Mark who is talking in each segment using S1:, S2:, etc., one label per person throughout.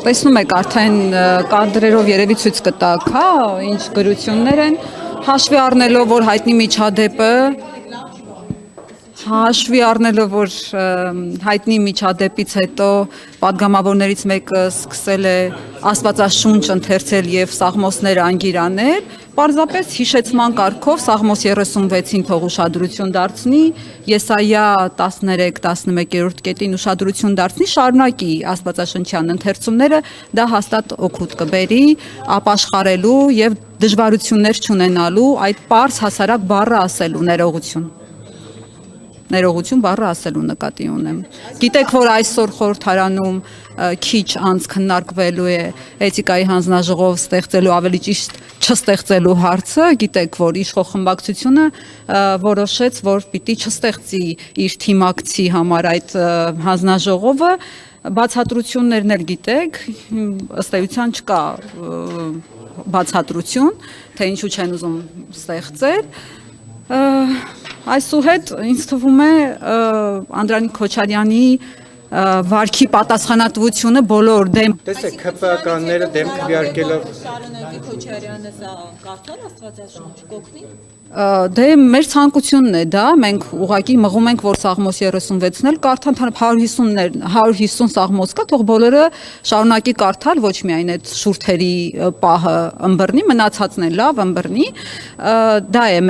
S1: Տեսնում եք արդեն կադրերով երևի ցույց կտակ, հա, ինչ գրություններ են, հաշվի առնելով, որ հայտնի միջադեպից հետո պատգամավորներից մեկը սկսել է Աստվածաշունչ ընթերցել եւ Սաղմոսներ անգիր անել, պարզապես հիշեցման կարգով Սաղմոս 36-ին թող ուշադրություն դարձնի, Եսայա 13-11-րդ կետին ուշադրություն դարձնի, շարունակի Աստվածաշնչյան ընթերցումները, դա հաստատ օգուտ կբերի ապաշխարելու եւ դժվարություններ չունենալու այդ պարզ հասարակ բառը ասելու ներողություն բառը ասելու նկատի ունեմ։ Գիտեք, որ այսօր խորհրդարանում քիչ անց քննարկվելու է էթիկայի հանձնաժողով ստեղծելու, ավելի ճիշտ չստեղծելու հարցը, գիտեք, որ իշխող խմբակցությունը որոշեց, որ պիտի չստեղծի իր թիմակցի համար այդ հանձնաժողովը, բացատրություններն էլ գիտեք, ըստ էության չկա բացատրություն, թե ինչու չեն ուզում ստեղծել։ Այսուհետ ինձ թվում է Անդրանիկ Քոչարյանի վարքի պատասխանատվությունը բոլոր դեմ
S2: Տեսեք, ԿՊԱ-ականները դեմ քվեարկելով
S3: Շարունակի Քոչարյանը սա կարդալ Աստվածաշունչ կօգնի։
S1: Դե մեր ցանկությունն է դա, մենք ուղղակի մղում ենք, որ Սաղմոս 36-ն էլ կարդան, 150 Սաղմոս կա, թող բոլորը շարունակի կարդալ, ոչ միայն այդ շուրթերի պահը ըմբռնի, մնացածն է լավ ըմբռնի, դա է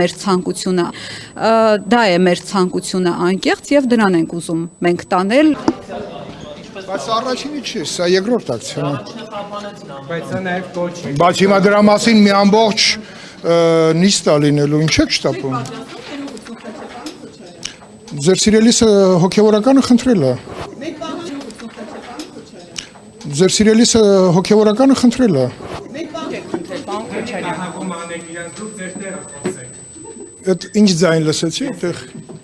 S1: մեր ցանկությունը անկեղծ եւ դրան ենք ուզում մենք տանել։
S4: Բայց առաջինի չի, սա երկրորդ ակցիան է։
S2: Բայց սա նաև կոչ է։
S4: Բայց հիմա դրա մասին մի ամբողջ նիստ լինելու, ինչ եք շտապում։ Ձեր սիրելիսը հոգևորականը խնդրել է։ Ձեր սիրելիսը հոգևորականը խնդրել է։ Այդ ինչ ձայն լսեցի, այդտեղ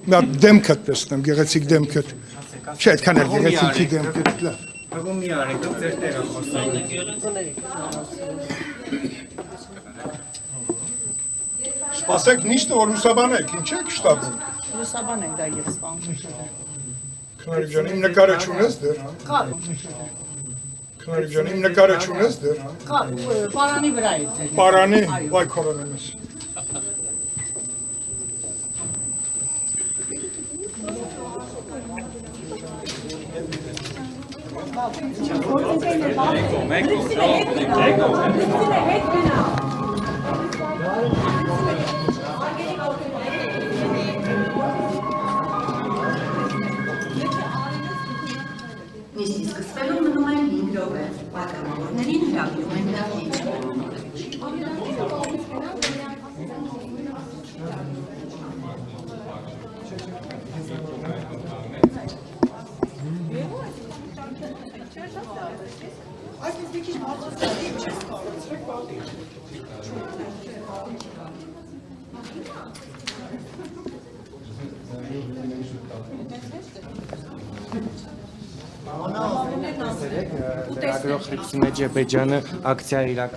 S4: մի հատ դեմքդ տեսնեմ, գեղեցիկ դեմքդ։ Չէ, այդքան էլ գեղեցիկի դեմքդ։
S2: Հագում մի արեք, դուք ձեր տեղը խոսեք։
S4: Սպասեք նիստը, որ լուսաբանեք, ինչ եք շտապում։
S3: Լուսաբան ենք դա եւ սպան։
S4: Քնարիկ ջան, իմ նկարը չունես դեռ։
S3: Կա։
S4: Քնարիկ ջան, իմ նկարը չունես դեռ։
S3: Կա, պարանի վրա է թե։
S4: Պարանի, վայ քորոնումս։
S5: Նիստի սկսվելու մնում է 5 րոպե, պատգամավորներին հրավիրում են դահլիճ։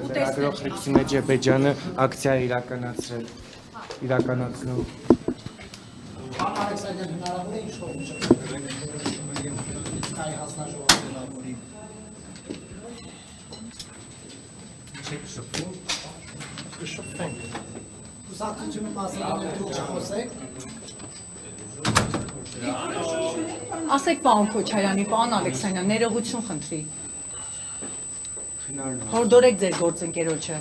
S2: Լրագրող Հրիփսիմե Ջեբեջյանը ակցիա իրականացնում։
S3: Ասեք պարոն Քոչարյանի, պարոն Ալեքսանյան, ներողություն խնդրի։ Հորդորեք ձեր գործընկերոջը։